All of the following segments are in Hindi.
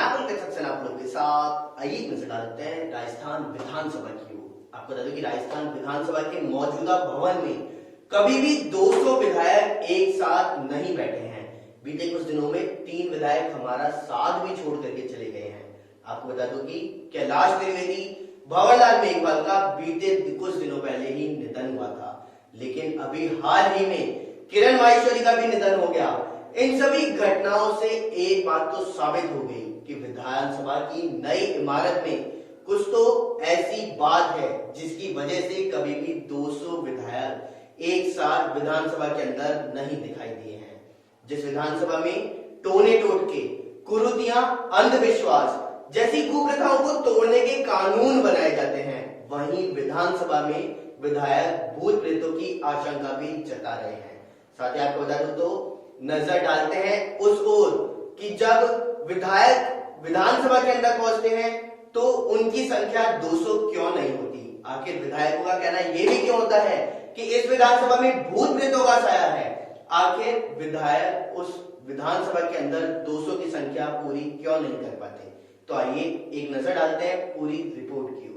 मैं पंकज सक्सेना आप लोग के साथ आइए नजर डालते हैं राजस्थान विधानसभा की ओर। आपको बता दूं कि राजस्थान विधानसभा के मौजूदा भवन में कभी भी 200 विधायक एक साथ नहीं बैठे हैं। बीते कुछ दिनों में 3 विधायक हमारा साथ भी छोड़ करके चले गए हैं। आपको बता दूं कि कैलाश त्रिवेदी, भंवरलाल मेघवाल का बीते कुछ दिनों पहले ही निधन हुआ था, लेकिन अभी हाल ही में किरण माहेश्वरी का भी निधन हो गया। इन सभी घटनाओं से एक बात तो साबित हो गई कि विधानसभा की नई इमारत में कुछ तो ऐसी बात है जिसकी वजह से कभी भी 200 विधायक एक साथ विधानसभा के अंदर नहीं दिखाई दिए हैं। जिस विधानसभा में टोने टोटके, कुरीतियां, अंधविश्वास जैसी कुप्रथाओं को तोड़ने के कानून बनाए जाते हैं, वहीं विधानसभा में विधायक भूत प्रेतों की आशंका भी जता रहे हैं। साथ ही आपको बता दूं तो नजर डालते हैं उस ओर कि जब विधायक विधानसभा के अंदर पहुंचते हैं तो उनकी संख्या 200 क्यों नहीं होती। आखिर विधायकों का कहना यह भी क्यों होता है कि इस विधानसभा में भूत प्रेतों का साया है। आखिर विधायक उस विधानसभा के अंदर 200 की संख्या पूरी क्यों नहीं कर पाते। तो आइए एक नजर डालते हैं पूरी रिपोर्ट की ओर।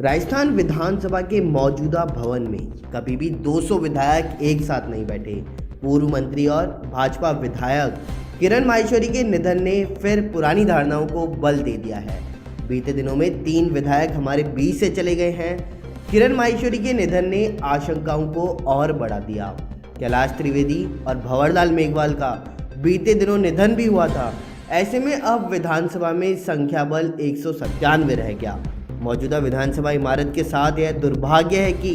राजस्थान विधानसभा के मौजूदा भवन में कभी भी 200 विधायक एक साथ नहीं बैठे। पूर्व मंत्री और भाजपा विधायक किरण माहेश्वरी के निधन ने फिर पुरानी धारणाओं को बल दे दिया है। बीते दिनों में 3 विधायक हमारे बीच से चले गए हैं। किरण माहेश्वरी के निधन ने आशंकाओं को और बढ़ा दिया। कैलाश त्रिवेदी और भंवरलाल मेघवाल का बीते दिनों निधन भी हुआ था। ऐसे में अब विधानसभा में संख्या बल 197 रह गया। मौजूदा विधानसभा इमारत के साथ यह दुर्भाग्य है कि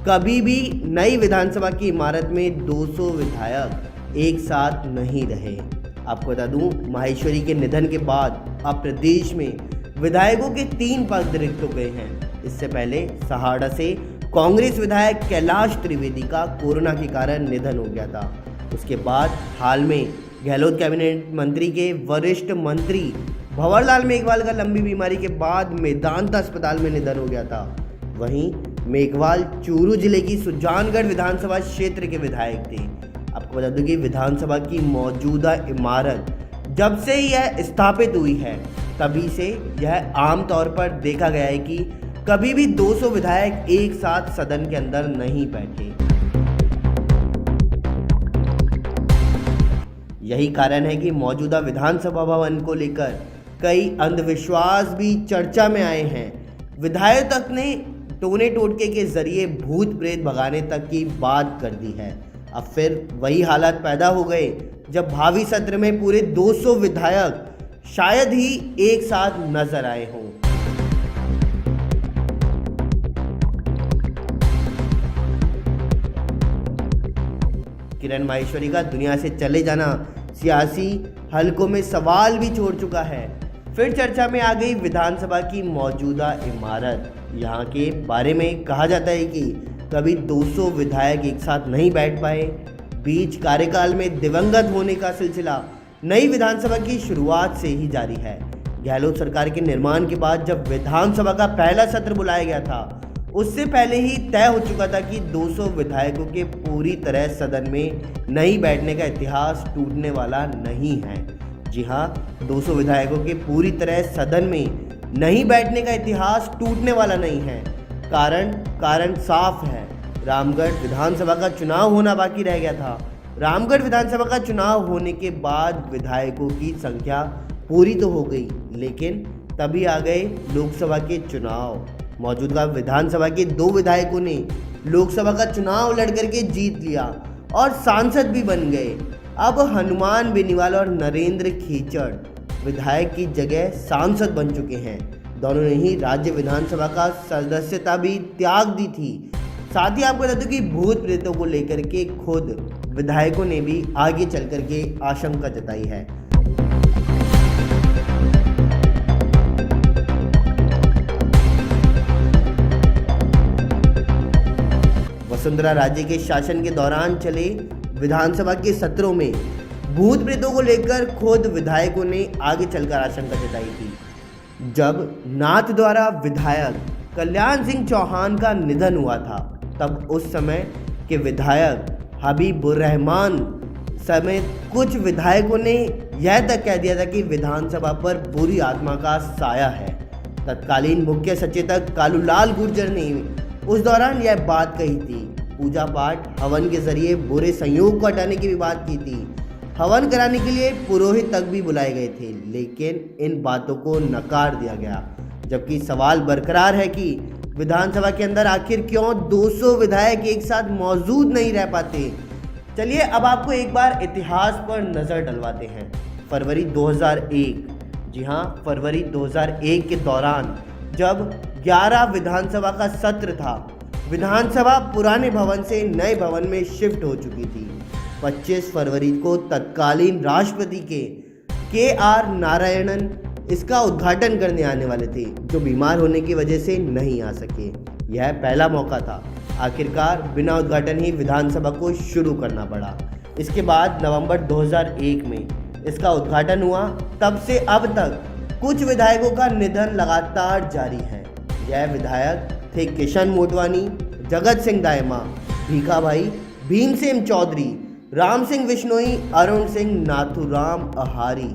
कभी भी नई विधानसभा की इमारत में 200 विधायक एक साथ नहीं रहे। आपको बता दूं, माहेश्वरी के निधन के बाद अब प्रदेश में विधायकों के 3 पद रिक्त हो गए हैं। इससे पहले सहाड़ा से कांग्रेस विधायक कैलाश त्रिवेदी का कोरोना के कारण निधन हो गया था। उसके बाद हाल में गहलोत कैबिनेट मंत्री के वरिष्ठ मंत्री भंवरलाल मेघवाल का लंबी बीमारी के बाद मेदांता अस्पताल में निधन हो गया था। वहीं मेघवाल चूरू जिले की सुजानगढ़ विधानसभा क्षेत्र के विधायक थे। आपको बता दूं कि विधानसभा की मौजूदा इमारत जब से यह स्थापित हुई है तभी से यह आमतौर पर देखा गया है कि कभी भी 200 विधायक एक साथ सदन के अंदर नहीं बैठे। यही कारण है कि मौजूदा विधानसभा भवन को लेकर कई अंधविश्वास भी चर्चा में आए हैं। विधायक तक ने टोने टोटके के जरिए भूत प्रेत भगाने तक की बात कर दी है। अब फिर वही हालात पैदा हो गए जब भावी सत्र में पूरे 200 विधायक शायद ही एक साथ नजर आए हों। किरण माहेश्वरी का दुनिया से चले जाना सियासी हलकों में सवाल भी छोड़ चुका है। फिर चर्चा में आ गई विधानसभा की मौजूदा इमारत। यहाँ के बारे में कहा जाता है कि कभी 200 विधायक एक साथ नहीं बैठ पाए। बीच कार्यकाल में दिवंगत होने का सिलसिला नई विधानसभा की शुरुआत से ही जारी है। गहलोत सरकार के निर्माण के बाद जब विधानसभा का पहला सत्र बुलाया गया था, उससे पहले ही तय हो चुका था कि 200 विधायकों के पूरी तरह सदन में नहीं बैठने का इतिहास टूटने वाला नहीं है। जी हाँ, 200 विधायकों के पूरी तरह सदन में नहीं बैठने का इतिहास टूटने वाला नहीं है। कारण साफ है। रामगढ़ विधानसभा का चुनाव होना बाकी रह गया था। रामगढ़ विधानसभा का चुनाव होने के बाद विधायकों की संख्या पूरी तो हो गई, लेकिन तभी आ गए लोकसभा के चुनाव। मौजूदा विधानसभा के 2 विधायकों ने लोकसभा का चुनाव लड़कर के जीत लिया और सांसद भी बन गए। अब हनुमान बेनीवाल और नरेंद्र खीचड़ विधायक की जगह सांसद बन चुके हैं। दोनों ने ही राज्य विधानसभा का सदस्यता भी त्याग दी थी। साथ ही आपको बता दूं कि भूत प्रेतों को लेकर के खुद विधायकों ने भी आगे चल कर के आशंका जताई है। वसुंधरा राजे के शासन के दौरान चले विधानसभा के सत्रों में भूत प्रेतों को लेकर खुद विधायकों ने आगे चलकर आशंका जताई थी। जब नाथद्वारा विधायक कल्याण सिंह चौहान का निधन हुआ था, तब उस समय के विधायक हबीबुर्रहमान समेत कुछ विधायकों ने यह तक कह दिया था कि विधानसभा पर बुरी आत्मा का साया है। तत्कालीन मुख्य सचेतक कालूलाल गुर्जर ने उस दौरान यह बात कही थी। पूजा पाठ हवन के जरिए बुरे संयोग को हटाने की भी बात की थी। हवन कराने के लिए पुरोहित तक भी बुलाए गए थे, लेकिन इन बातों को नकार दिया गया। जबकि सवाल बरकरार है कि विधानसभा के अंदर आखिर क्यों 200 विधायक एक साथ मौजूद नहीं रह पाते। चलिए अब आपको एक बार इतिहास पर नज़र डलवाते हैं। फरवरी 2001, जी हाँ, फरवरी 2001 के दौरान जब 11 विधानसभा का सत्र था, विधानसभा पुराने भवन से नए भवन में शिफ्ट हो चुकी थी। 25 फरवरी को तत्कालीन राष्ट्रपति के आर नारायणन इसका उद्घाटन करने आने वाले थे, जो बीमार होने की वजह से नहीं आ सके। यह पहला मौका था। आखिरकार बिना उद्घाटन ही विधानसभा को शुरू करना पड़ा। इसके बाद नवंबर 2001 में इसका उद्घाटन हुआ। तब से अब तक कुछ विधायकों का निधन लगातार जारी है। यह विधायक थे किशन मोटवानी, जगत सिंह दायमा, भीखा भाई, भीमसेन चौधरी, राम सिंह विश्नोई, अरुण सिंह, नाथूराम आहारी।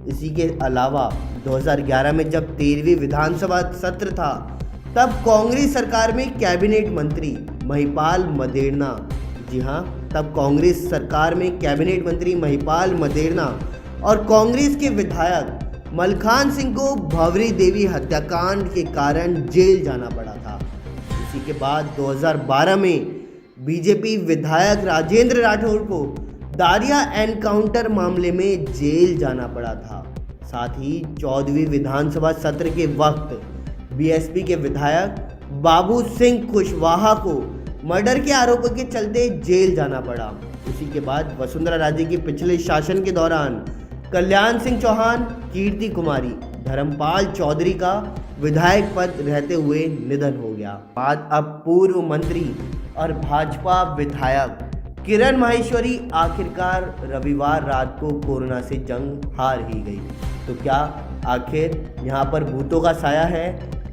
इसी के अलावा 2011 में जब 13वीं विधानसभा सत्र था, तब कांग्रेस सरकार में कैबिनेट मंत्री महिपाल मदेरणा, जी हाँ, तब कांग्रेस सरकार में कैबिनेट मंत्री महिपाल मदेरणा और कांग्रेस के विधायक मलखान सिंह को भंवरी देवी हत्याकांड के कारण जेल जाना पड़ा था। इसी के बाद 2012 में बीजेपी विधायक राजेंद्र राठौर को दारिया एनकाउंटर मामले में जेल जाना पड़ा था। साथ ही 14वीं विधानसभा सत्र के वक्त बीएसपी के विधायक बाबू सिंह कुशवाहा को मर्डर के आरोपों के चलते जेल जाना पड़ा। उसी के बाद वसुंधरा राजे के पिछले शासन के दौरान कल्याण सिंह चौहान, कीर्ति कुमारी, धर्मपाल चौधरी का विधायक पद रहते हुए निधन हो गया। बाद अब पूर्व मंत्री और भाजपा विधायक किरण माहेश्वरी आखिरकार रविवार रात को कोरोना से जंग हार ही गई। तो क्या आखिर यहाँ पर भूतों का साया है?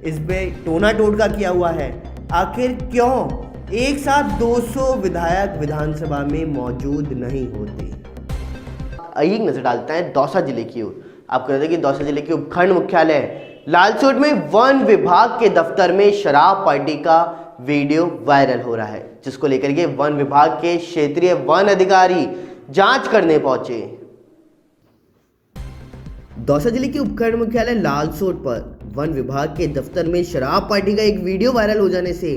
इस पे टोना टोटका किया हुआ है। आखिर क्यों एक साथ 200 विधायक विधानसभा में मौजूद नहीं होते? एक नजर डालते हैं दौसा जिले की ओर। आपको बता दें कि दौसा जिले के उपखंड मुख्यालय लालसोट में वन विभाग के दफ्तर में शराब पार्टी का वीडियो वायरल हो रहा है, जिसको लेकर के वन विभाग के क्षेत्रीय वन अधिकारी जांच करने पहुंचे। दौसा जिले के उपखंड मुख्यालय लालसोट पर वन विभाग के दफ्तर में शराब पार्टी का एक वीडियो वायरल हो जाने से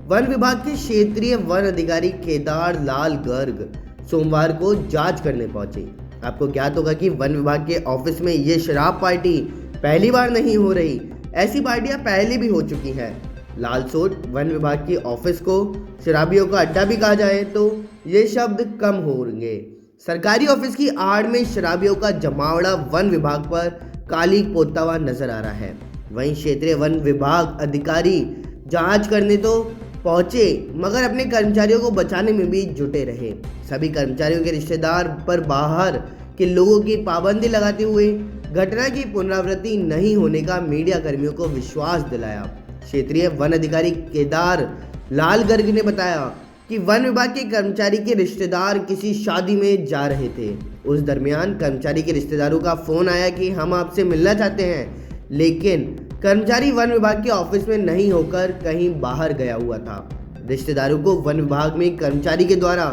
वन विभाग के क्षेत्रीय वन अधिकारी केदार लाल गर्ग सोमवार को जांच करने पहुंचे। आपको ज्ञात होगा कि वन विभाग के ऑफिस में ये शराब पार्टी पहली बार नहीं हो रही, ऐसी पार्टियां पहले भी हो चुकी हैं। लालसोट वन विभाग की ऑफिस को शराबियों का अड्डा भी कहा जाए तो ये शब्द कम होंगे। सरकारी ऑफिस की आड़ में शराबियों का जमावड़ा वन विभाग पर काली पोता हुआ नजर आ रहा है। वहीं क्षेत्रीय वन विभाग अधिकारी जांच करने तो पहुंचे, मगर अपने कर्मचारियों को बचाने में भी जुटे रहे। सभी कर्मचारियों के रिश्तेदार पर बाहर के लोगों की पाबंदी लगाते हुए घटना की पुनरावृत्ति नहीं होने का मीडिया कर्मियों को विश्वास दिलाया। क्षेत्रीय वन अधिकारी केदार लाल गर्ग ने बताया कि वन विभाग के कर्मचारी के रिश्तेदार किसी शादी में जा रहे थे। उस दरमियान कर्मचारी के रिश्तेदारों का फोन आया कि हम आपसे मिलना चाहते हैं, लेकिन कर्मचारी वन विभाग के ऑफिस में नहीं होकर कहीं बाहर गया हुआ था। रिश्तेदारों को वन विभाग में कर्मचारी के द्वारा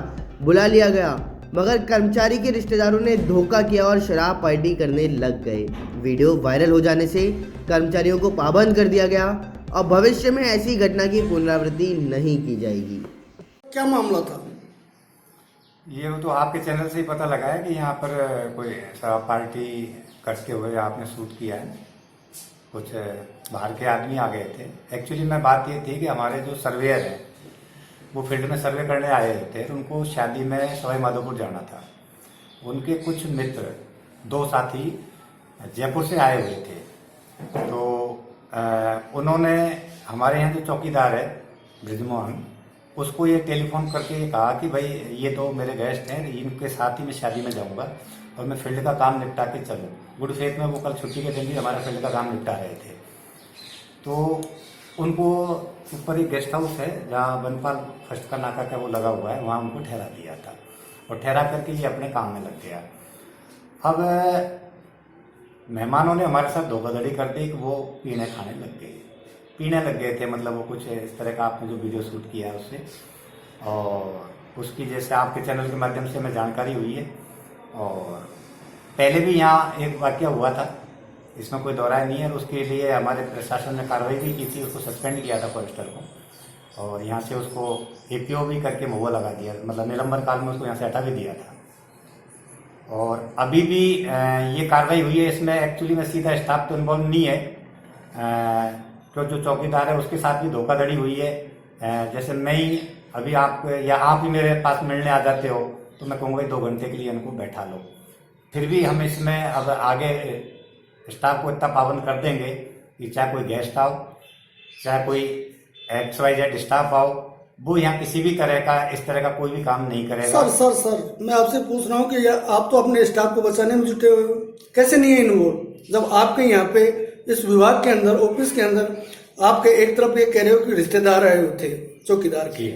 बुला लिया गया, मगर कर्मचारी के रिश्तेदारों ने धोखा किया और शराब पार्टी करने लग गए। वीडियो वायरल हो जाने से कर्मचारियों को पाबंद कर दिया गया और भविष्य में ऐसी घटना की पुनरावृत्ति नहीं की जाएगी। क्या मामला था? ये तो आपके चैनल से ही पता लगा है कि यहाँ पर कोई शराब पार्टी करते हुए आपने शूट किया है। कुछ बाहर के आदमी आ गए थे। एक्चुअली में बात ये थी कि हमारे जो सर्वेयर हैं वो फील्ड में सर्वे करने आए थे, तो उनको शादी में सवाई माधोपुर जाना था। उनके कुछ मित्र, दो साथी जयपुर से आए हुए थे, तो उन्होंने हमारे यहाँ जो चौकीदार है ब्रिजमोहन, उसको ये टेलीफोन करके कहा कि भाई ये तो मेरे गेस्ट हैं, इनके साथ ही मैं शादी में जाऊंगा, और मैं फील्ड का काम निपटा के चलूँ। गुड फेथ में वो कल छुट्टी के दिन भी हमारा फील्ड का काम निपटा रहे थे। तो उनको ऊपर एक गेस्ट हाउस है जहाँ बनपाल फर्स्ट का नाका का वो लगा हुआ है, वहाँ उनको ठहरा दिया था और ठहरा करके ये अपने काम में लग गया। अब मेहमानों ने हमारे साथ धोखाधड़ी कर दी कि वो पीने खाने लग गए थे, मतलब वो कुछ इस तरह का आपने जो वीडियो शूट किया है उससे, और उसकी जैसे आपके चैनल के माध्यम से हमें जानकारी हुई है। और पहले भी यहाँ एक वाकया हुआ था, इसमें कोई दोहराय नहीं है। उसके लिए हमारे प्रशासन ने कार्रवाई भी की थी, उसको सस्पेंड किया था फॉरेस्टर को, और यहाँ से उसको APO भी करके महुआ लगा दिया, मतलब निलंबन काल में उसको यहाँ से हटा भी दिया था। और अभी भी ये कार्रवाई हुई है, इसमें एक्चुअली में सीधा स्टाफ तो इन्वॉल्व नहीं है, तो जो चौकीदार है उसके साथ भी धोखाधड़ी हुई है। जैसे मैं ही अभी आप या आप ही मेरे पास मिलने आ जाते हो तो मैं कहूँगा 2 घंटे के लिए इनको बैठा लो। फिर भी हम इसमें अब आगे स्टाफ को इतना पाबंद कर देंगे कि चाहे कोई गेस्ट आओ, चाहे कोई XYZ स्टाफ आओ, वो यहाँ किसी भी तरह का इस तरह का कोई भी काम नहीं करेगा। सर मैं आपसे पूछ रहा हूँ कि आप तो अपने स्टाफ को बचाने में जुटे हुए हो, कैसे नहीं है इन्वॉल्व जब आपके यहाँ पे इस विभाग के अंदर, ऑफिस के अंदर आपके एक तरफ ये कह रहे हो कि रिश्तेदार आए हुए थे चौकीदार की,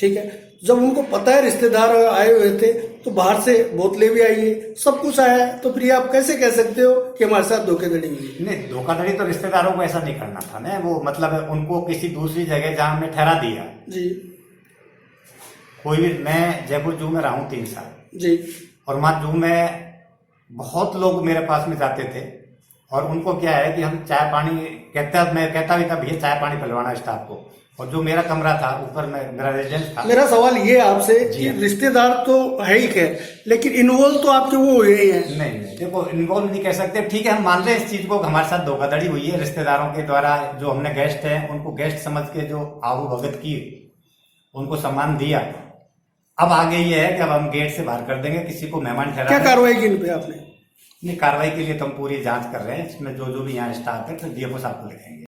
ठीक है, जब उनको पता है रिश्तेदार आए हुए थे तो बाहर से बोतलें भी आई है, सब कुछ आया है, तो फिर आप कैसे कह सकते हो कि हमारे साथ धोखाधड़ी हुई? नहीं, धोखाधड़ी तो रिश्तेदारों को ऐसा नहीं करना था ना, वो मतलब उनको किसी दूसरी जगह जहाँ हमने ठहरा दिया जी। कोई भी, मैं जयपुर जू में रहा हूँ 3 साल जी, और वहाँ जू में बहुत लोग मेरे पास में जाते थे, और उनको क्या है कि हम चाय पानी मैं कहता भी था भैया चाय पानी पिलवाना स्टाफ को, और जो मेरा कमरा था ऊपर में मेरा रेजिडेंस था। मेरा सवाल ये आपसे कि रिश्तेदार तो है ही है, लेकिन इन्वॉल्व तो आपके वो हुए ही हैं। नहीं, देखो इन्वॉल्व नहीं कह सकते, ठीक है, हम मान रहे हैं इस चीज को, हमारे साथ धोखाधड़ी हुई है रिश्तेदारों के द्वारा। जो हमने गेस्ट हैं उनको गेस्ट समझ के जो आहू भगत की, उनको सम्मान दिया। अब आगे ये है कि अब हम गेट से बाहर कर देंगे, किसी को मेहमान ठहरा। क्या कार्रवाई की इन पे आपने? नहीं, कार्रवाई के लिए तो हम पूरी जांच कर रहे हैं, इसमें जो भी यहाँ स्टाफ है तो DFO साहब को लिखेंगे।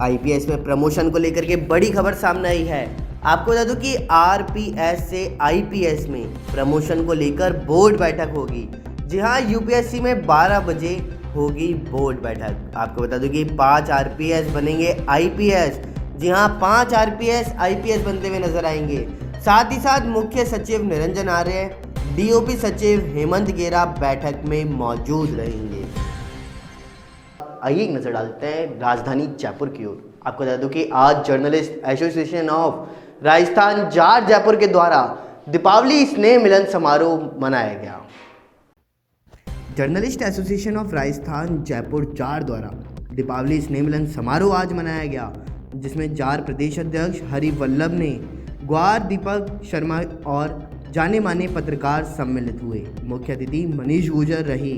IPS में प्रमोशन को लेकर के बड़ी खबर सामने आई है। आपको बता दूं कि RPS से IPS में प्रमोशन को लेकर बोर्ड बैठक होगी। जी हाँ, UPSC में 12 बजे होगी बोर्ड बैठक। आपको बता दूं कि 5 RPS बनेंगे IPS। जी हाँ, 5 RPS IPS बनते हुए नजर आएंगे। साथ ही साथ मुख्य सचिव निरंजन आर्य, DOP सचिव हेमंत गेरा बैठक में मौजूद रहेंगे। आइए एक नज़र डालते हैं राजधानी जयपुर की ओर। आपको बता दूं कि आज journalist association of Rajasthan jar Jaipur के द्वारा दीपावली स्नेह मिलन समारोह मनाया गया। Journalist association of Rajasthan Jaipur jar द्वारा दीपावली स्नेह मिलन समारोह आज मनाया गया, जिसमें जार प्रदेश अध्यक्ष हरि वल्लभ ने ग्वार दीपक शर्मा और जाने माने पत्रकार सम्मिलित हुए। मुख्य अतिथि मनीष गुर्जर रही।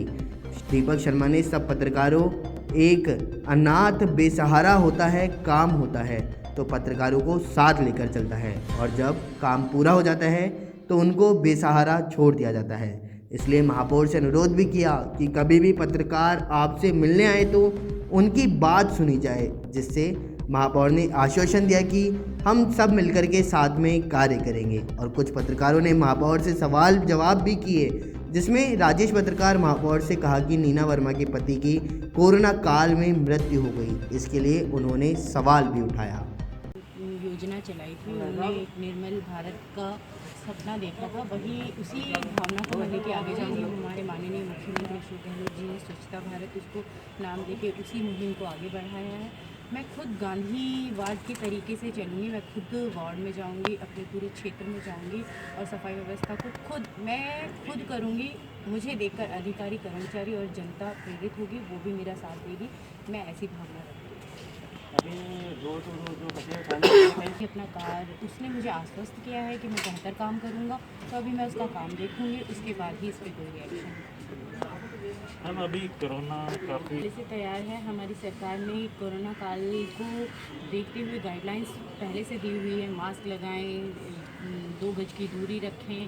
दीपक शर्मा ने सब पत्रकारों, एक अनाथ बेसहारा होता है, काम होता है तो पत्रकारों को साथ लेकर चलता है, और जब काम पूरा हो जाता है तो उनको बेसहारा छोड़ दिया जाता है। इसलिए महापौर से अनुरोध भी किया कि कभी भी पत्रकार आपसे मिलने आए तो उनकी बात सुनी जाए, जिससे महापौर ने आश्वासन दिया कि हम सब मिलकर के साथ में कार्य करेंगे। और कुछ पत्रकारों ने महापौर से सवाल जवाब भी किए, जिसमें राजेश पत्रकार महापौर से कहा कि नीना वर्मा के पति की कोरोना काल में मृत्यु हो गई, इसके लिए उन्होंने सवाल भी उठाया। योजना चलाई थी, उन्होंने एक निर्मल भारत का सपना देखा था, वही उसी भावना को मैं लेके आगे जाऊंगी। हमारे माननीय मुख्यमंत्री अशोक गहलोत जी ने स्वच्छता भारत उसको नाम देके उसी मुहिम को आगे बढ़ाया है। मैं खुद गांधीवाद के तरीके से चलूँगी, मैं खुद वार्ड में जाऊँगी, अपने पूरे क्षेत्र में जाऊँगी और सफाई व्यवस्था को मैं खुद करूँगी। मुझे देखकर अधिकारी, कर्मचारी और जनता प्रेरित होगी, वो भी मेरा साथ देगी। मैं ऐसी भावना रखती हूँ। अपना कार्य उसने मुझे आश्वस्त किया है कि मैं बेहतर काम करूँगा, तो अभी मैं उसका काम देखूँगी, उसके बाद ही इस पर कोई रिएक्शन। हम अभी कोरोना काफ़ी से तैयार है। हमारी सरकार ने कोरोना काल को देखते हुए गाइडलाइंस पहले से दी हुई है। मास्क लगाएं, 2 गज की दूरी रखें,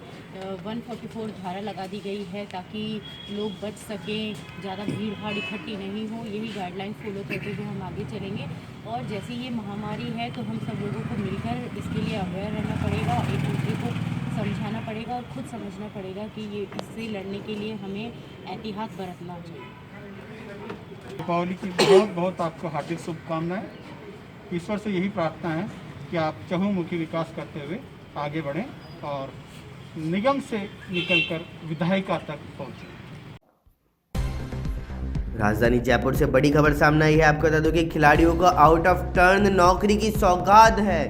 144 धारा लगा दी गई है ताकि लोग बच सकें, ज़्यादा भीड़ भाड़ इकट्ठी नहीं हो। यही गाइडलाइन फॉलो करते हुए हम आगे चलेंगे। और जैसे ये महामारी है तो हम सब लोगों को मिलकर इसके लिए अवेयर रहना पड़ेगा, एक दूसरे को समझाना पड़ेगा और खुद समझना पड़ेगा कि ये इससे लड़ने के लिए हमें एहतियात बरतना चाहिए। दीपावली की बहुत बहुत आपको हार्दिक शुभकामनाएं। ईश्वर से यही प्रार्थना है कि आप चहुमुखी विकास करते हुए आगे बढ़ें और निगम से निकलकर विधायिका तक पहुंचें। राजधानी जयपुर से बड़ी खबर सामने आई है। आपको बता दूं कि खिलाड़ियों को आउट ऑफ टर्न नौकरी की सौगात है।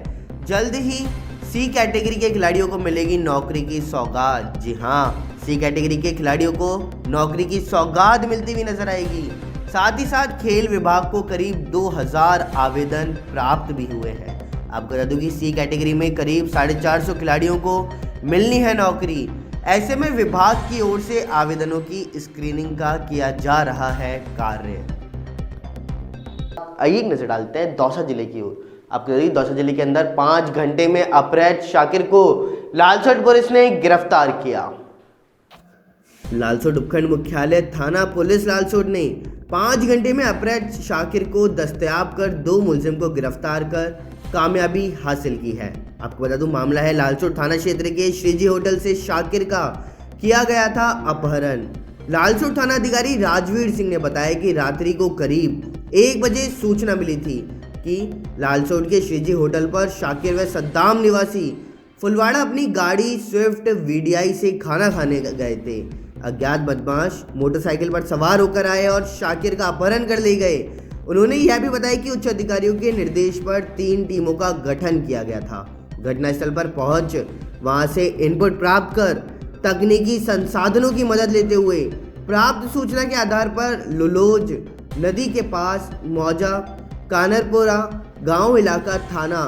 जल्द ही सी कैटेगरी के खिलाड़ियों को मिलेगी नौकरी की सौगात। जी हाँ, सी कैटेगरी के खिलाड़ियों को नौकरी की सौगात मिलती हुई नजर आएगी। साथ ही साथ खेल विभाग को करीब 2000 आवेदन प्राप्त भी हुए हैं। आपको बता दूं कि सी कैटेगरी में करीब 450 खिलाड़ियों को मिलनी है नौकरी। ऐसे में विभाग की ओर से आवेदनों की स्क्रीनिंग का किया जा रहा है कार्य। आइए एक नजर डालते हैं दौसा जिले की ओर। आपको बता दें दौसा जिले के अंदर 5 घंटे में अपराध शाकिर को लालसोट पुलिस ने गिरफ्तार किया। लालसोट उपखंड मुख्यालय थाना पुलिस लालसोट ने 5 घंटे में अपराध शाकिर को दस्तयाब कर 2 मुलजिम को गिरफ्तार कर कामयाबी हासिल की है। आपको बता दूं मामला है लालसोट थाना क्षेत्र के श्रीजी होटल से शाकिर का किया गया था अपहरण। लालसोट थाना अधिकारी राजवीर सिंह ने बताया कि रात्रि को करीब 1 बजे सूचना मिली थी कि लालसोट के श्रीजी होटल पर शाकिर व सद्दाम निवासी फुलवाड़ा अपनी गाड़ी स्विफ्ट वीडीआई से खाना खाने गए थे। अज्ञात बदमाश मोटरसाइकिल पर सवार होकर आए और शाकिर का अपहरण कर ले गए। उन्होंने यह भी बताया कि उच्च अधिकारियों के निर्देश पर 3 टीमों का गठन किया गया था। घटनास्थल पर पहुंच वहां से इनपुट प्राप्त कर तकनीकी संसाधनों की मदद लेते हुए प्राप्त सूचना के आधार पर लुलोज नदी के पास मौजा कानरपुरा गांव इलाका थाना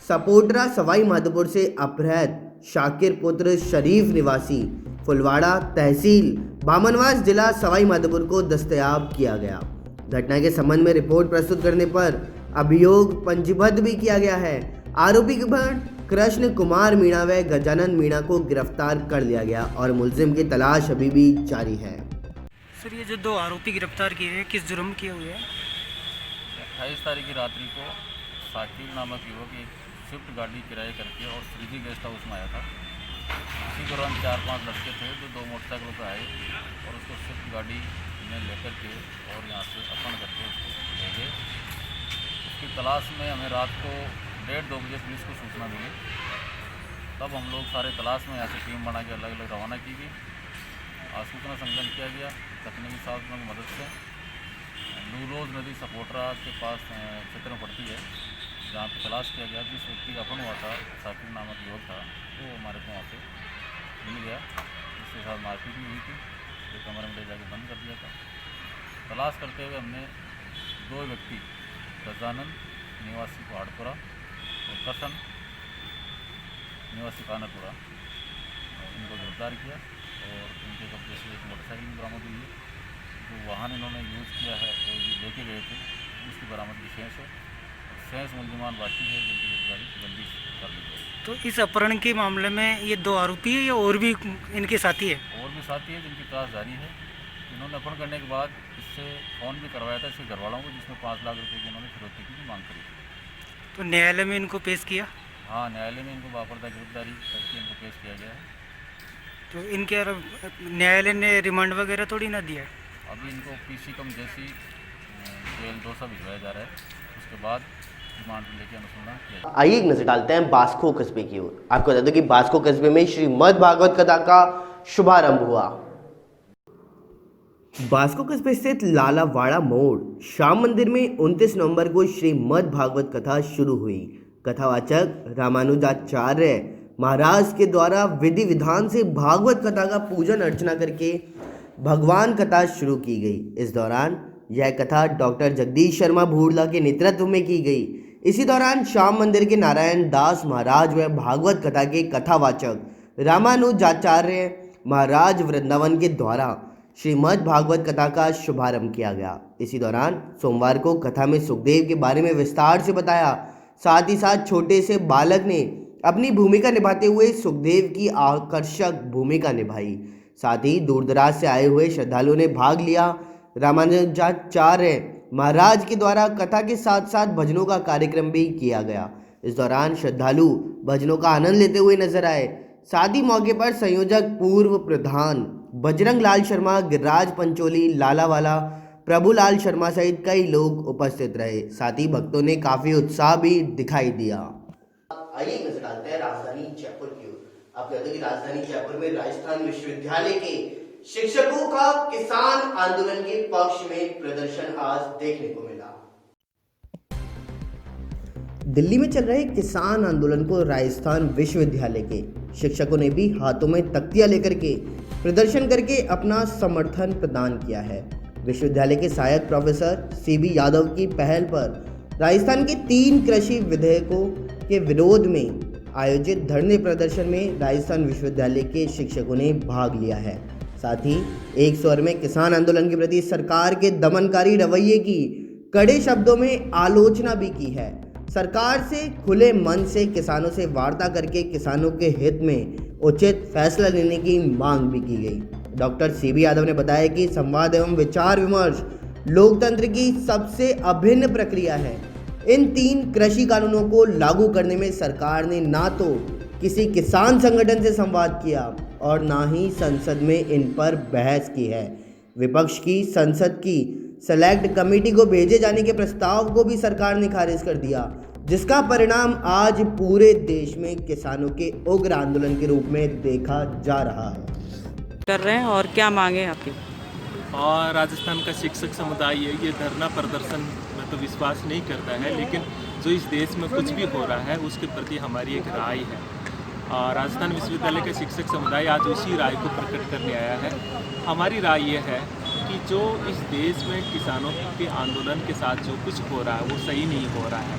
सपोटरा सवाई माधोपुर से अपहृत शाकिर पुत्र शरीफ निवासी फुलवाड़ा तहसील बामनवास जिला सवाई माधोपुर को दस्तयाब किया गया। घटना के संबंध में रिपोर्ट प्रस्तुत करने पर अभियोग पंजीबद्ध भी किया गया है। आरोपी के पर कृष्ण कुमार मीणा व गजानन मीणा को गिरफ्तार कर लिया गया और मुलजिम की तलाश अभी भी जारी है। सर, ये जो 2 आरोपी गिरफ्तार किए हैं किस जुर्म किए हुए हैं? 28 तारीख की रात्रि को साकिब नामक युवक एक स्विफ्ट गाड़ी किराए करके और श्रीजी गेस्ट हाउस में आया था। इसी दौरान 4-5 लड़के थे जो 2 मोटरसाइकिलों पर आए और उसको स्विफ्ट गाड़ी में लेकर के और यहाँ से अपहरण करके उसको ले गए। उसकी तलाश में हमें रात को 1:30-2 बजे पुलिस को सूचना मिली। तब हम लोग सारे तलाश में यहाँ से टीम बना के अलग अलग रवाना की गई। सूचना संकलन किया गया तकनीकी साधनों की मदद से। लूलोज नदी सपोटरा के पास क्षेत्र में पड़ती है, जहाँ पर तलाश किया गया। जिस व्यक्ति का अपहरण हुआ था साकिब नामक युवक था, वो हमारे को वहाँ से मिल गया, जिसके साथ मारपीट भी हुई थी। एक कमरे में ले जाकर बंद कर दिया था। तलाश करते हुए हमने 2 व्यक्ति गजानन निवासी पहाड़पुरा और कृष्ण निवासी कानरपुरा इनको गिरफ्तार किया और इनके कब्जे से एक मोटरसाइकिल भी बरामद हुई है। जो वाहन इन्होंने यूज़ किया है वो लेके गए थे, उसकी बरामदगी शेष है। शेष मुलजिमान बाकी है जिनकी गिरफ्तारी जल्दी कर ली जाएगी। तो इस अपहरण के मामले में ये 2 आरोपी है या और भी इनके साथी है? और भी साथी है जिनकी तलाश जारी है। इन्होंने अपहरण करने के बाद इससे फ़ोन भी करवाया था इसके घरवालों को, जिसमें 5 लाख रुपए की इन्होंने फिरौती की भी मांग करी। तो न्यायालय में इनको पेश किया? हाँ, न्यायालय में इनको बापरदा गिरफ्तारी करके इनको पेश किया गया है। तो इनके न्यायालय ने रिमांड वगैरह थोड़ी ना दिया है? अभी इनको पीसी कम जैसी जेल दौसा भिजवाया जा रहा है, उसके बाद रिमांड लेके अनुसंधान किया जाएगा। आइए एक नजर डालते हैं बास्को कस्बे की ओर। आपको बता दूं कि बास्को कस्बे में श्रीमद् भागवत कथा का शुभारंभ हुआ। बास्को कस्बे स्थित लालावाड़ा मोड़ श्याम मंदिर में 29 नवंबर को श्रीमद् भागवत कथा शुरू हुई। कथावाचक रामानुजाचार्य महाराज के द्वारा विधि विधान से भागवत कथा का पूजन अर्चना करके भगवान कथा शुरू की गई। इस दौरान यह कथा डॉक्टर जगदीश शर्मा भूरला के नेतृत्व में की गई। इसी दौरान श्याम मंदिर के नारायण दास महाराज व भागवत कथा के कथावाचक रामानुजाचार्य महाराज वृंदावन के द्वारा श्रीमद् भागवत कथा का शुभारंभ किया गया। इसी दौरान सोमवार को कथा में सुखदेव के बारे में विस्तार से बताया। साथ ही साथ छोटे से बालक ने अपनी भूमिका निभाते हुए सुखदेव की आकर्षक भूमिका निभाई। साथ ही दूर दराज से आए हुए श्रद्धालुओं ने भाग लिया। रामानुजाचार्य महाराज के द्वारा कथा के साथ साथ भजनों का कार्यक्रम भी किया गया। इस दौरान श्रद्धालु भजनों का आनंद लेते हुए नजर आए। शादी मौके पर संयोजक पूर्व प्रधान बजरंग लाल शर्मा, गिरिराज पंचोली, लालावाला, प्रभुलाल शर्मा सहित कई लोग उपस्थित रहे। साथ ही भक्तों ने काफी उत्साह भी दिखाई दिया। आइए नजर डालते हैं राजधानी जयपुर की ओर। आप कहते हैं कि राजधानी जयपुर में राजस्थान विश्वविद्यालय के शिक्षकों का किसान आंदोलन के पक्ष में प्रदर्शन आज देखने को मिला। दिल्ली में चल रहे किसान आंदोलन को राजस्थान विश्वविद्यालय के शिक्षकों ने भी हाथों में तख्तियां लेकर के प्रदर्शन करके अपना समर्थन प्रदान किया है। विश्वविद्यालय के सहायक प्रोफेसर सीबी यादव की पहल पर राजस्थान के 3 कृषि विधेयकों के विरोध में आयोजित धरने प्रदर्शन में राजस्थान विश्वविद्यालय के शिक्षकों ने भाग लिया है। साथ ही एक स्वर में किसान आंदोलन के प्रति सरकार के दमनकारी रवैये की कड़े शब्दों में आलोचना भी की है। सरकार से खुले मन से किसानों से वार्ता करके किसानों के हित में उचित फैसला लेने की मांग भी की गई। डॉक्टर सीबी यादव ने बताया कि संवाद एवं विचार विमर्श लोकतंत्र की सबसे अभिन्न प्रक्रिया है। इन 3 कृषि कानूनों को लागू करने में सरकार ने ना तो किसी किसान संगठन से संवाद किया और ना ही संसद में इन पर बहस की है। विपक्ष की संसद की सेलेक्ट कमेटी को भेजे जाने के प्रस्ताव को भी सरकार ने खारिज कर दिया, जिसका परिणाम आज पूरे देश में किसानों के उग्र आंदोलन के रूप में देखा जा रहा है। कर रहे हैं और क्या मांगे आपकी? और राजस्थान का शिक्षक समुदाय ये धरना प्रदर्शन में तो विश्वास नहीं करता है, लेकिन जो इस देश में कुछ भी हो रहा है उसके प्रति हमारी एक राय है। और राजस्थान विश्वविद्यालय का शिक्षक समुदाय आज उसी राय को प्रकट करने आया है। हमारी राय ये है कि जो इस देश में किसानों के आंदोलन के साथ जो कुछ हो रहा है वो सही नहीं हो रहा है।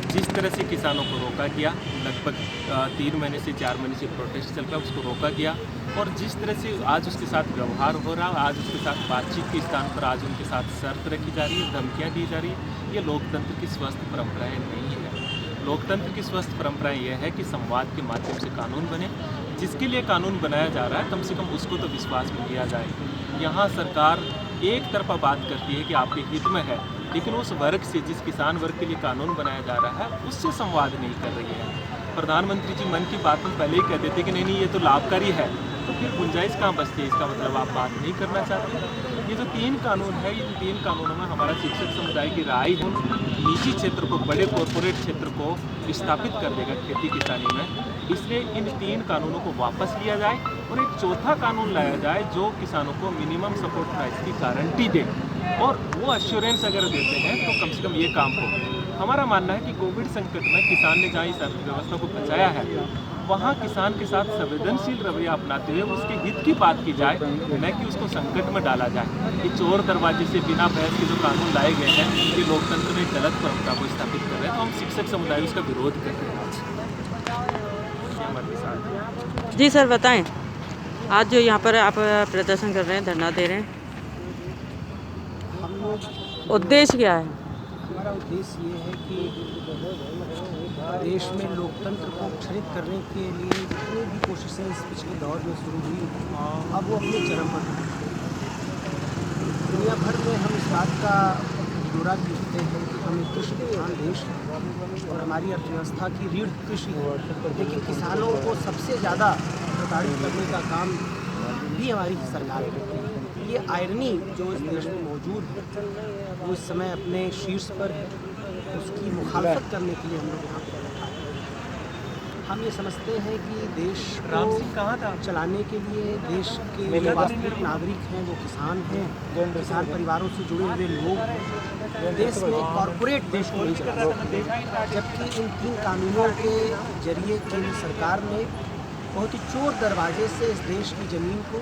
जिस तरह से किसानों को रोका गया, लगभग 3 महीने से 4 महीने से प्रोटेस्ट चल रहा है, उसको रोका गया, और जिस तरह से आज उसके साथ व्यवहार हो रहा है, आज उसके साथ बातचीत के स्थान पर आज उनके साथ शर्त रखी जा रही है, धमकियाँ दी जा रही है, ये लोकतंत्र की स्वस्थ परंपराएं नहीं है। लोकतंत्र की स्वस्थ परंपराएं यह है कि संवाद के माध्यम से कानून बने। जिसके लिए कानून बनाया जा रहा है कम से कम उसको तो विश्वास में लिया जाए। यहाँ सरकार एक तरफा बात करती है कि आपके हित में है, लेकिन उस वर्ग से, जिस किसान वर्ग के लिए कानून बनाया जा रहा है, उससे संवाद नहीं कर रही है। प्रधानमंत्री जी मन की बात में पहले ही कह देते कि नहीं ये तो लाभकारी है, तो फिर गुंजाइश कहाँ बचती है? इसका मतलब आप बात नहीं करना चाहते। ये जो 3 कानून है, ये 3 कानूनों में हमारा शिक्षक समुदाय की राय है निजी क्षेत्र को, बड़े कॉरपोरेट क्षेत्र को विस्थापित कर देगा खेती किसानी में। इसलिए इन 3 कानूनों को वापस लिया जाए और एक चौथा कानून लाया जाए जो किसानों को मिनिमम सपोर्ट प्राइस की गारंटी दे, और वो एश्योरेंस अगर देते हैं तो कम से कम ये काम हो। हमारा मानना है कि कोविड संकट में किसान ने जहाँ इस अर्थव्यवस्था को बचाया है, वहाँ किसान के साथ संवेदनशील रवैया अपनाते हुए उसके हित की बात की जाए, न कि उसको संकट में डाला जाए। ये चोर दरवाजे से बिना बहस के जो कानून लाए गए हैं, ये लोकतंत्र में गलत परंपरा को स्थापित कर रहे हैं, तो हम शिक्षक समुदाय उसका विरोध करते हैं। जी सर बताएं, आज जो यहाँ पर आप प्रदर्शन कर रहे हैं, धरना दे रहे हैं, उद्देश्य क्या है? हमारा उद्देश्य ये है कि देश में लोकतंत्र को क्षरित करने के लिए जितनी भी कोशिशें इस पिछले दौर में शुरू हुई, अब वो अपने चरम पर हैं। दुनिया भर में हम इस बात का ब्यौरा देखते हैं कि हम एक कृषि प्रधान देश हैं और हमारी अर्थव्यवस्था की रीढ़ कृषि है, लेकिन किसानों को सबसे ज़्यादा प्रताड़ित करने का काम भी हमारी सरकार करती है। ये आयरनी जो इस देश में मौजूद है, वो इस समय अपने शीर्ष पर है, उसकी मुखालफत करने के लिए हम लोग यहाँ पर बैठा है। हम ये समझते हैं कि देश को चलाने के लिए देश के जो वास्तविक नागरिक हैं वो किसान हैं, किसान परिवारों से जुड़े हुए लोग हैं। देश में कॉरपोरेट देश को नहीं चला सकते, जबकि इन 3 कानूनों के जरिए केंद्र सरकार ने बहुत ही चोर दरवाजे से इस देश की ज़मीन को,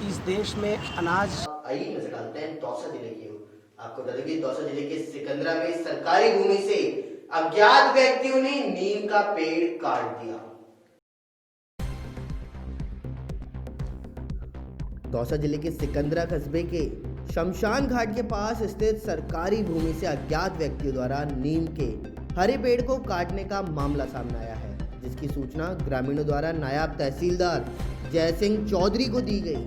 इस देश में अनाज। आइए नजर डालते हैं दौसा जिले की ओर। आपको बता दें कि दौसा जिले के सिकंदरा में सरकारी भूमि से अज्ञात व्यक्तियों ने नीम का पेड़ काट दिया। दौसा जिले के सिकंदरा कस्बे के शमशान घाट के पास स्थित सरकारी भूमि से अज्ञात व्यक्तियों द्वारा नीम के हरे पेड़ को काटने का मामला सामने आया है, जिसकी सूचना ग्रामीणों द्वारा नायब तहसीलदार जयसिंह चौधरी को दी गई।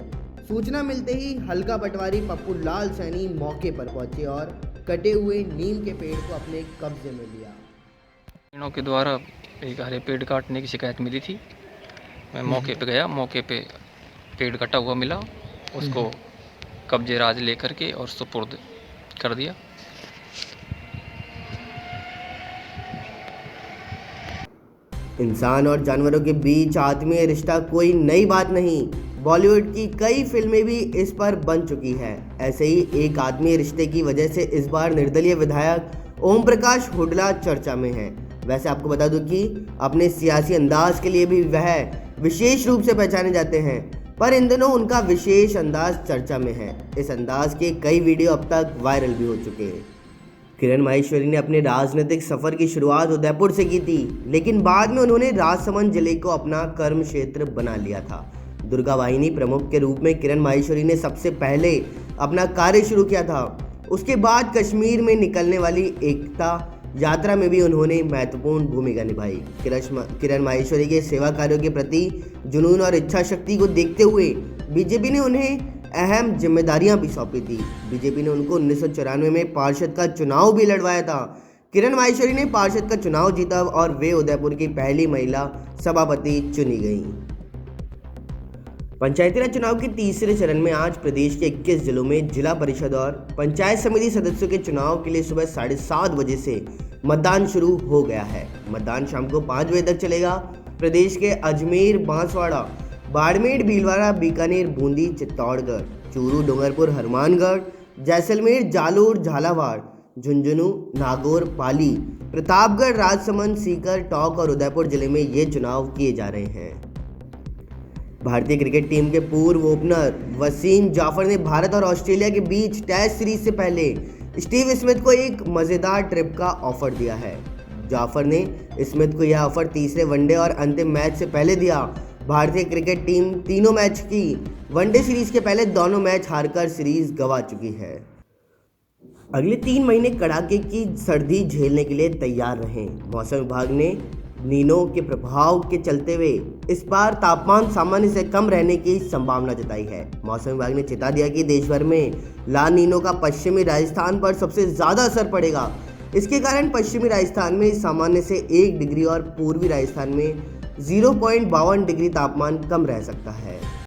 सूचना मिलते ही हल्का पटवारी पप्पू लाल सैनी मौके पर पहुंचे और कटे हुए नीम के पेड़ को अपने कब्जे में लिया। ग्रामीणों के द्वारा एक हरे पेड़ काटने की शिकायत मिली थी, मैं मौके पे गया, मौके पे पेड़ कटा हुआ मिला, उसको कब्जे राज लेकर के और सुपुर्द कर दिया। इंसान और जानवरों के बीच आत्मीय रिश्ता कोई नई बात नहीं। बॉलीवुड की कई फिल्में भी इस पर बन चुकी है। ऐसे ही एक आत्मीय रिश्ते की वजह से इस बार निर्दलीय विधायक ओम प्रकाश हुड्डा चर्चा में है। वैसे आपको बता दूं कि अपने सियासी अंदाज के लिए भी वह विशेष रूप से पहचाने जाते हैं, पर इन दिनों उनका विशेष अंदाज चर्चा में है। इस अंदाज के कई वीडियो अब तक वायरल भी हो चुके हैं। किरण माहेश्वरी ने अपने राजनीतिक सफर की शुरुआत उदयपुर से की थी, लेकिन बाद में उन्होंने राजसमंद जिले को अपना कर्म क्षेत्र बना लिया था। दुर्गा वाहिनी प्रमुख के रूप में किरण माहेश्वरी ने सबसे पहले अपना कार्य शुरू किया था। उसके बाद कश्मीर में निकलने वाली एकता यात्रा में भी उन्होंने महत्वपूर्ण भूमिका निभाई। किरण माहेश्वरी के सेवा कार्यों के प्रति जुनून और इच्छा शक्ति को देखते हुए बीजेपी ने उन्हें अहम जिम्मेदारियां भी सौंपी थी। बीजेपी ने उनको 1994 में पार्षद का चुनाव भी लड़वाया था। किरण माहेश्वरी ने पार्षद का चुनाव जीता और वे उदयपुर की पहली महिला सभापति चुनी गईं। पंचायती राज चुनाव के तीसरे चरण में आज प्रदेश के 21 जिलों में जिला परिषद और पंचायत समिति सदस्यों के चुनाव के लिए सुबह 7:30 बजे से मतदान शुरू हो गया है। मतदान शाम को 5 बजे तक चलेगा। प्रदेश के अजमेर, बांसवाड़ा, बाड़मेर, भीलवाड़ा, बीकानेर, बूंदी, चित्तौड़गढ़, चूरू, डूंगरपुर, हनुमानगढ़, जैसलमेर, जालोर, झालावाड़, झुंझुनू, नागौर, पाली, प्रतापगढ़, राजसमंद, सीकर, टोंक और उदयपुर जिले में ये चुनाव किए जा रहे हैं। भारतीय क्रिकेट टीम के पूर्व ओपनर वसीम जाफर ने भारत और ऑस्ट्रेलिया के बीच टेस्ट सीरीज से पहले स्टीव स्मिथ को एक मजेदार ट्रिप का ऑफर दिया है। जाफर ने स्मिथ को यह ऑफर तीसरे वनडे और अंतिम मैच से पहले दिया। भारतीय क्रिकेट टीम तीनों मैच की वनडे सीरीज के पहले दोनों मैच हारकर सीरीज गंवा चुकी है। अगले 3 महीने कड़ाके की सर्दी झेलने के लिए तैयार रहें। मौसम विभाग ने नीनो के प्रभाव के चलते हुए इस बार तापमान सामान्य से कम रहने की संभावना जताई है। मौसम विभाग ने चेता दिया कि देश भर में ला नीनो का पश्चिमी राजस्थान पर सबसे ज़्यादा असर पड़ेगा। इसके कारण पश्चिमी राजस्थान में सामान्य से 1 डिग्री और पूर्वी राजस्थान में 0.52 डिग्री तापमान कम रह सकता है।